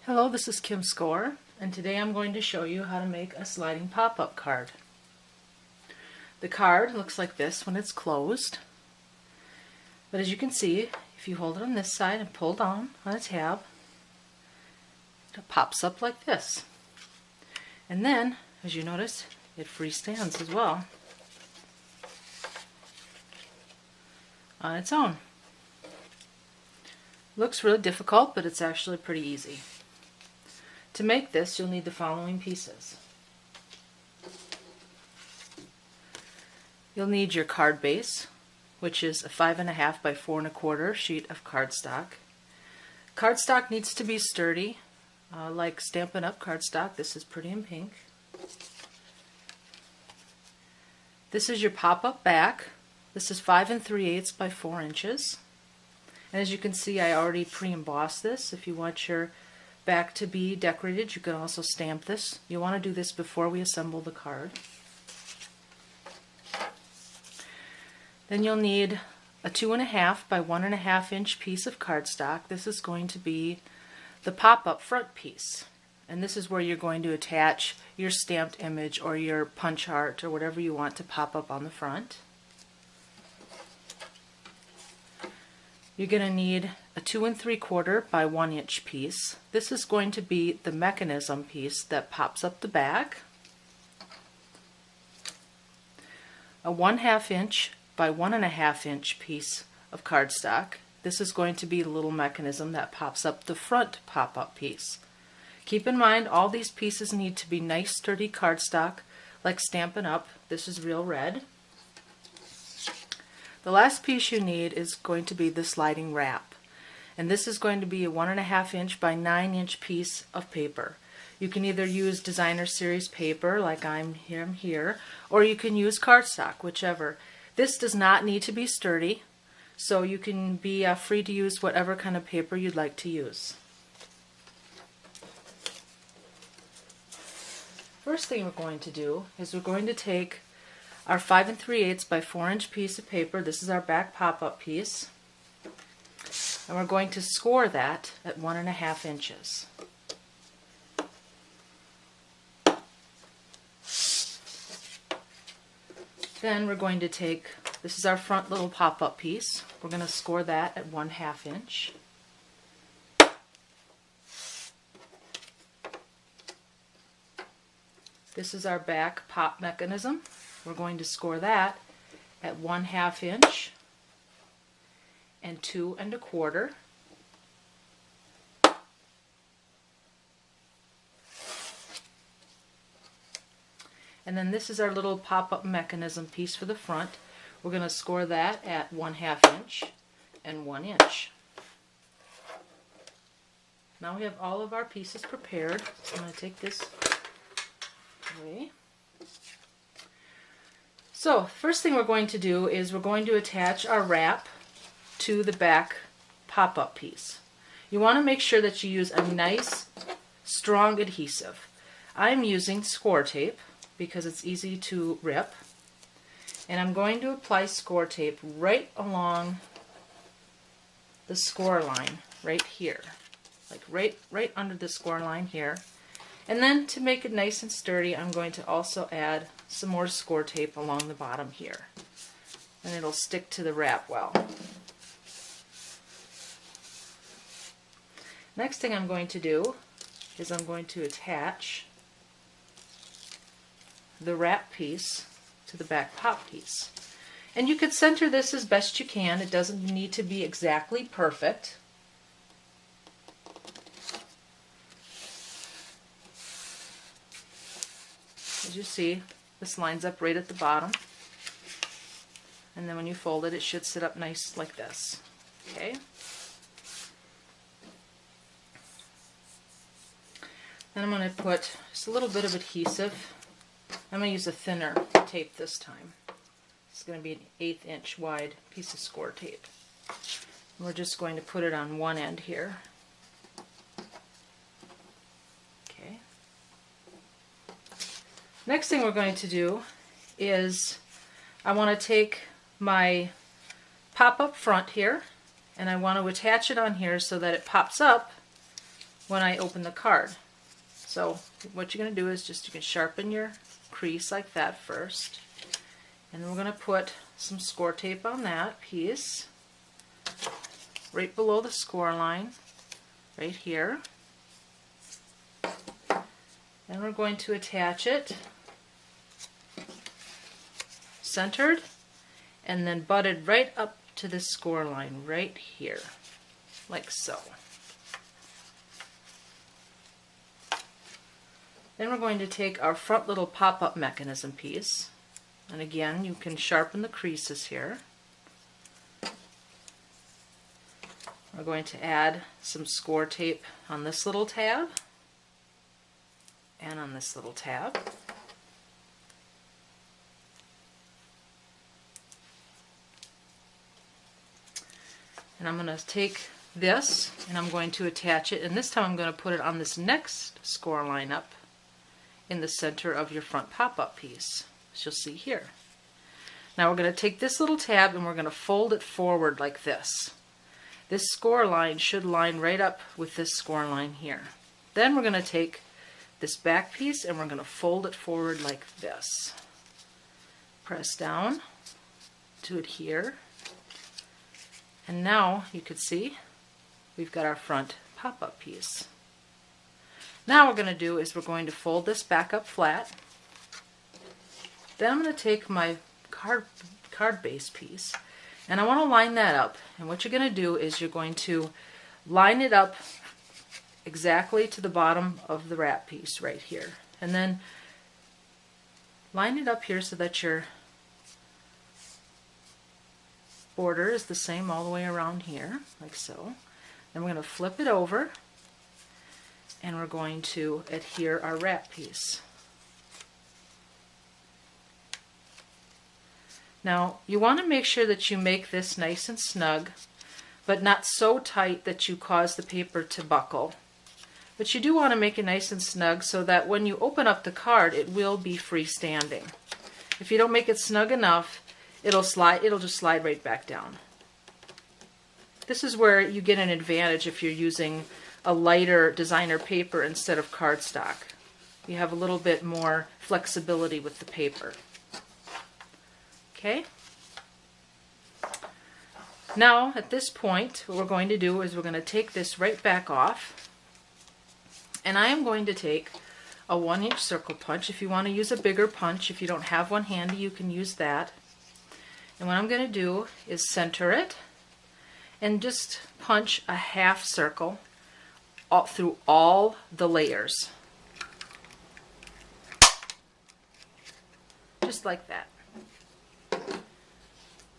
Hello, this is Kim Score, and today I'm going to show you how to make a sliding pop-up card. The card looks like this when it's closed, but as you can see, if you hold it on this side and pull down on a tab, it pops up like this. And then, as you notice, it freestands as well on its own. Looks really difficult, but it's actually pretty easy. To make this, you'll need the following pieces. You'll need your card base, which is a 5.5 by 4 1/4 sheet of cardstock. Cardstock needs to be sturdy, like Stampin' Up! Cardstock. This is Pretty in Pink. This is your pop-up back. This is 5 3/8 by 4 inches. And as you can see, I already pre-embossed this. If you want your back to be decorated, you can also stamp this. You want to do this before we assemble the card. Then you'll need a 2.5 by 1.5 inch piece of cardstock. This is going to be the pop-up front piece. And this is where you're going to attach your stamped image or your punch art or whatever you want to pop up on the front. You're going to need a 2 3/4 by 1 inch piece. This is going to be the mechanism piece that pops up the back. A 1/2 inch by 1.5 inch piece of cardstock. This is going to be the little mechanism that pops up the front pop-up piece. Keep in mind, all these pieces need to be nice sturdy cardstock like Stampin' Up! This is Real Red. The last piece you need is going to be the sliding wrap, and this is going to be a 1.5 inch by 9 inch piece of paper. You can either use designer series paper like I'm here, or you can use cardstock, whichever. This does not need to be sturdy, so you can be free to use whatever kind of paper you'd like to use. First thing we're going to do is we're going to take our 5 3/8 by 4 inch piece of paper. This is our back pop-up piece, and we're going to score that at 1.5 inches. Then we're going to take, this is our front little pop-up piece, we're going to score that at 1/2 inch. This is our back pop mechanism. We're going to score that at 1/2 inch and 2 1/4. And then this is our little pop-up mechanism piece for the front. We're going to score that at 1/2 inch and 1 inch. Now we have all of our pieces prepared. So I'm going to take this away. So, first thing we're going to do is we're going to attach our wrap to the back pop-up piece. You want to make sure that you use a nice, strong adhesive. I'm using score tape because it's easy to rip. And I'm going to apply score tape right along the score line, right here. Like right under the score line here. And then to make it nice and sturdy, I'm going to also add some more score tape along the bottom here. And it'll stick to the wrap well. Next thing I'm going to do is I'm going to attach the wrap piece to the back pop piece. And you could center this as best you can. It doesn't need to be exactly perfect. As you see, this lines up right at the bottom, and then when you fold it, it should sit up nice like this. Okay. Then I'm going to put just a little bit of adhesive. I'm going to use a thinner tape this time. It's going to be an 1/8 inch wide piece of score tape. And we're just going to put it on one end here. Next thing we're going to do is I want to take my pop-up front here, and I want to attach it on here so that it pops up when I open the card. So what you're going to do is just you can sharpen your crease like that first. And we're going to put some score tape on that piece right below the score line, right here. And we're going to attach it centered and then butted right up to the score line right here, like so. Then we're going to take our front little pop-up mechanism piece, and again you can sharpen the creases here. We're going to add some score tape on this little tab and on this little tab. And I'm going to take this and I'm going to attach it, and this time I'm going to put it on this next score line up in the center of your front pop-up piece, as you'll see here. Now we're going to take this little tab and we're going to fold it forward like this. This score line should line right up with this score line here. Then we're going to take this back piece and we're going to fold it forward like this. Press down to adhere. And now you can see we've got our front pop-up piece. Now what we're going to do is we're going to fold this back up flat. Then I'm going to take my card base piece and I want to line that up. And what you're going to do is you're going to line it up exactly to the bottom of the wrap piece right here. And then line it up here so that your border is the same all the way around here, like so. Then we're going to flip it over and we're going to adhere our wrap piece. Now you want to make sure that you make this nice and snug, but not so tight that you cause the paper to buckle. But you do want to make it nice and snug so that when you open up the card it will be freestanding. If you don't make it snug enough, it'll just slide right back down. This is where you get an advantage if you're using a lighter designer paper instead of cardstock. You have a little bit more flexibility with the paper. Okay? Now at this point what we're going to do is we're going to take this right back off, and I am going to take a 1-inch circle punch. If you want to use a bigger punch, if you don't have one handy, you can use that. And what I'm going to do is center it and just punch a half circle through all the layers. Just like that.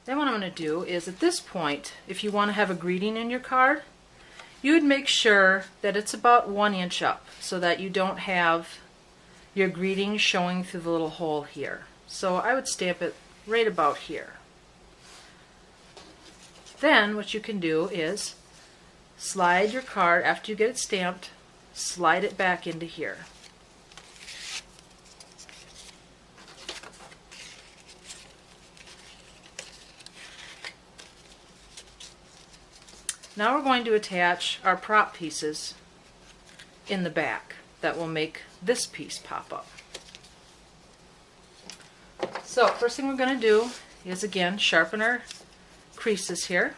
Then what I'm going to do is at this point, if you want to have a greeting in your card, you would make sure that it's about 1 inch up so that you don't have your greeting showing through the little hole here. So I would stamp it right about here. Then what you can do is slide your card, after you get it stamped, slide it back into here. Now we're going to attach our prop pieces in the back that will make this piece pop up. So first thing we're going to do is again sharpen our creases here.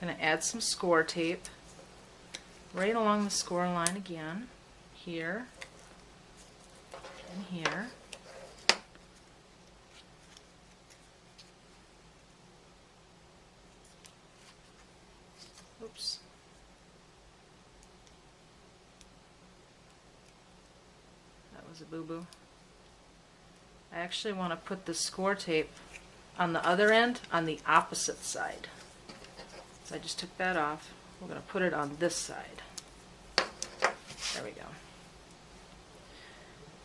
I'm going to add some score tape right along the score line again, here and here. Oops. That was a boo-boo. I actually want to put the score tape on the other end on the opposite side. So I just took that off. We're going to put it on this side. There we go.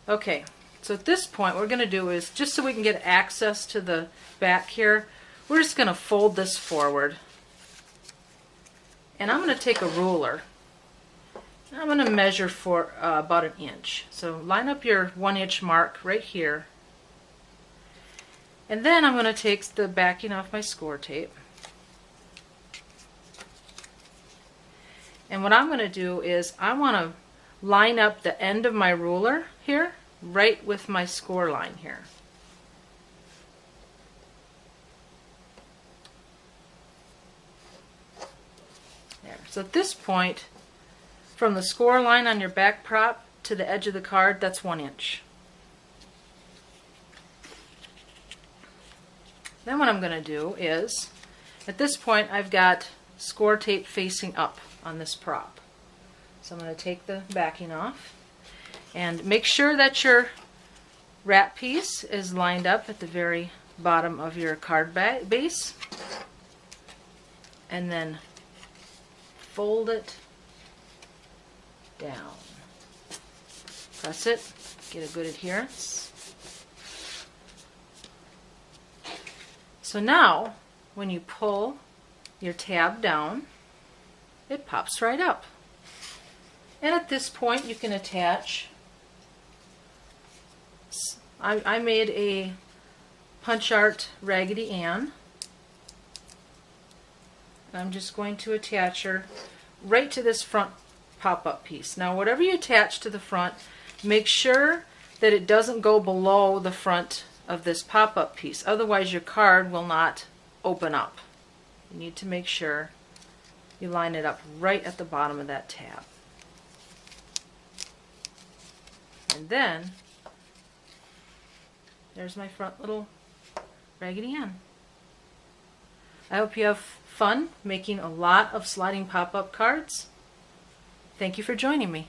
Okay, so at this point what we're going to do is, just so we can get access to the back here, we're just going to fold this forward. And I'm going to take a ruler. I'm going to measure for about 1 inch. So line up your 1 inch mark right here. And then I'm going to take the backing off my score tape. And what I'm going to do is I want to line up the end of my ruler here right with my score line here. There. So at this point, from the score line on your back prop to the edge of the card, that's 1 inch. Then what I'm going to do is, at this point I've got score tape facing up on this prop. So I'm going to take the backing off and make sure that your wrap piece is lined up at the very bottom of your card base, and then fold it down. Press it, get a good adherence. So now, when you pull your tab down, it pops right up. And at this point you can attach, I made a punch art Raggedy Ann. I'm just going to attach her right to this front pop-up piece. Now whatever you attach to the front, make sure that it doesn't go below the front of this pop-up piece. Otherwise your card will not open up. You need to make sure you line it up right at the bottom of that tab. And then there's my front little Raggedy Ann. I hope you have fun making a lot of sliding pop-up cards. Thank you for joining me.